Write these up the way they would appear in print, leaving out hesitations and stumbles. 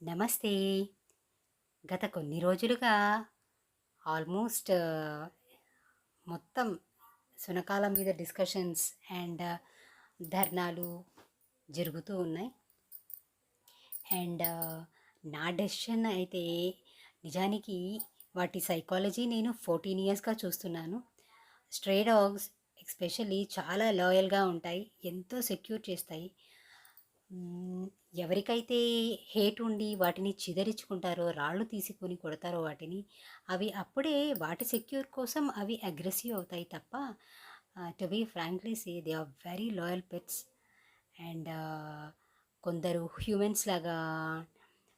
నమస్తే. గత కొన్ని రోజులుగా ఆల్మోస్ట్ మొత్తం సునకాల మీద డిస్కషన్స్ అండ్ ధర్నాలు జరుగుతూ ఉన్నాయి. అండ్ నా డెసిషన్ అయితే నిజానికి వాటి సైకాలజీ నేను 14 ఇయర్స్గా చూస్తున్నాను. స్ట్రే డాగ్స్ ఎస్పెషల్లీ చాలా లాయల్గా ఉంటాయి, ఎంతో సెక్యూర్ చేస్తాయి. మ్, ఎవరికైతే హేట్ ఉండి వాటిని చిదరించుకుంటారో, రాళ్ళు తీసుకొని కొడతారో వాటిని, అవి అప్పుడే వాటి సెక్యూర్ కోసం అవి అగ్రెసివ్ అవుతాయి తప్ప, to be frankly say they are very loyal pets. And కొందరు హ్యూమన్స్ లాగా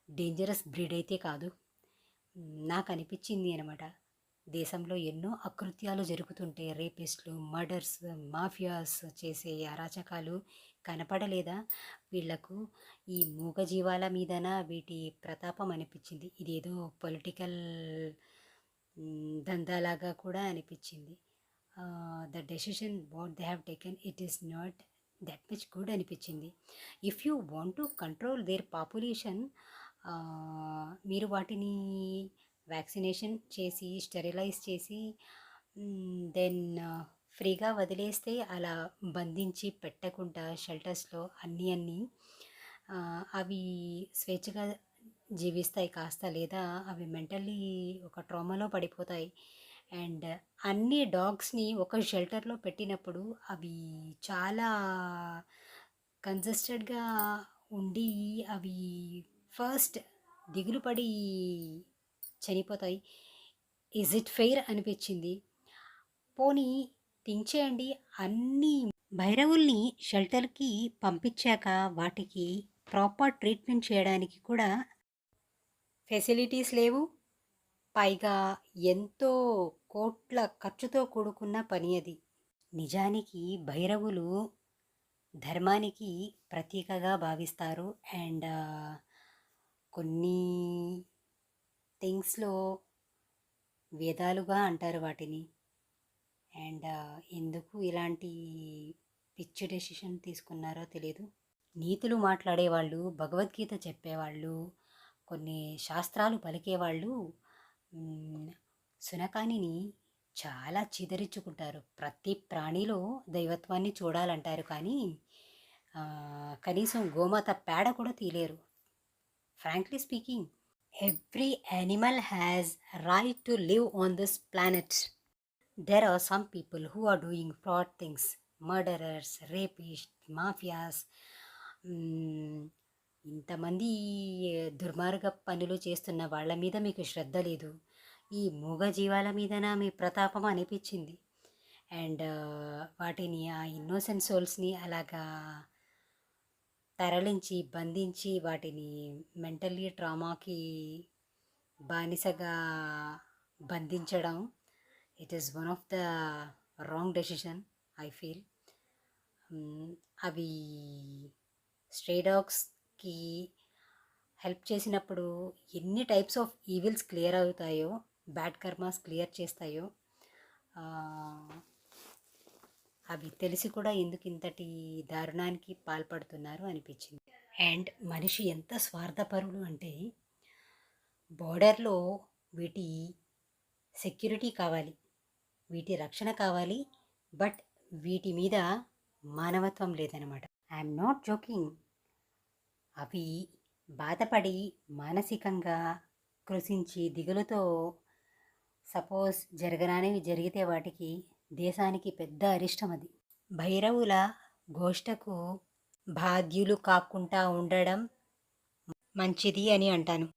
డేంజరస్ బ్రీడ్ అయితే కాదు. నాకు అనిపించింది అనమాట, దేశంలో ఎన్నో అకృత్యాలు జరుగుతుంటే, రేపిస్టులు, మర్డర్స్, మాఫియాస్ చేసే అరాచకాలు కనపడలేదా వీళ్లకు? ఈ మూగజీవాల మీదన వీటి ప్రతాపం అనిపించింది. ఇదేదో పొలిటికల్ దందాలాగా కూడా అనిపించింది. The decision what they have taken, it is not that much good అనిపించింది. If you want to control their population, మీరు వాటిని వ్యాక్సినేషన్ చేసి, స్టెరిలైజ్ చేసి, దెన్ ఫ్రీగా వదిలేస్తే, అలా బంధించి పెట్టకుండా షెల్టర్స్లో అన్నీ అవి స్వేచ్ఛగా జీవిస్తాయి కాస్త, లేదా అవి మెంటల్లీ ఒక ట్రామాలో పడిపోతాయి. అండ్ అన్ని డాగ్స్ని ఒక షెల్టర్లో పెట్టినప్పుడు అవి చాలా కన్జస్టెడ్గా ఉండి, అవి ఫస్ట్ దిగులు పడి చనిపోతాయి. ఈజ్ ఇట్ ఫెయిర్ అనిపించింది. పోనీ థింక్ చేయండి, అన్ని భైరవుల్ని షెల్టర్కి పంపించాక వాటికి ప్రాపర్ ట్రీట్మెంట్ చేయడానికి కూడా ఫెసిలిటీస్ లేవు. పైగా ఎంతో కోట్ల ఖర్చుతో కూడుకున్న పని అది. నిజానికి భైరవులు ధర్మానికి ప్రతీకగా భావిస్తారు. అండ్ కొన్ని థింగ్స్లో వేదాలుగా అంటారు వాటిని. అండ్ ఎందుకు ఇలాంటి పిచ్చి డెసిషన్ తీసుకున్నారో తెలియదు. నీతులు మాట్లాడేవాళ్ళు, భగవద్గీత చెప్పేవాళ్ళు, కొన్ని శాస్త్రాలు పలికేవాళ్ళు సునకానిని చాలా చిదరించుకుంటారు. ప్రతి ప్రాణిలో దైవత్వాన్ని చూడాలంటారు, కానీ కనీసం గోమాత పేడ కూడా తీలేరు. Frankly speaking, every animal has right to live on this planet. There are some people who are doing fraud things, murderers, rapists, mafias. ఇంతమంది దుర్మార్గ పనులు చేస్తున్న వాళ్ళ మీద మీకు శ్రద్ధ లేదు. ఈ మూగ జీవాల మీదన మీ ప్రతాపం అనిపించింది. అండ్ వాటిని, ఆ ఇన్నోసెంట్ సోల్స్ని అలాగా తరలించి, బంధించి, వాటిని మెంటల్లీ ట్రామాకి బానిసగా బంధించడం, it is one of the wrong decision I feel. అవి స్ట్రే డాగ్స్కి హెల్ప్ చేసినప్పుడు ఎన్ని టైప్స్ ఆఫ్ ఈవిల్స్ క్లియర్ అవుతాయో, బ్యాడ్ కర్మాస్ క్లియర్ చేస్తాయో, అవి తెలిసి కూడా ఎందుకు ఇంతటి దారుణానికి పాల్పడుతున్నారు అనిపించింది. అండ్ మనిషి ఎంత స్వార్థపరుడు అంటే, బోర్డర్లో వీటి సెక్యూరిటీ కావాలి, వీటి రక్షణ కావాలి, బట్ వీటి మీద మానవత్వం లేదనమాట. I'm not joking. అవి బాధపడి మానసికంగా కృషించి దిగులుతో సపోజ్ జరగరానివి జరిగితే వాటికి, దేశానికి పెద్ద అరిష్టం అది. భైరవుల గోష్ఠకు బాధ్యులు కాకుండా ఉండడం మంచిది అని అంటాను.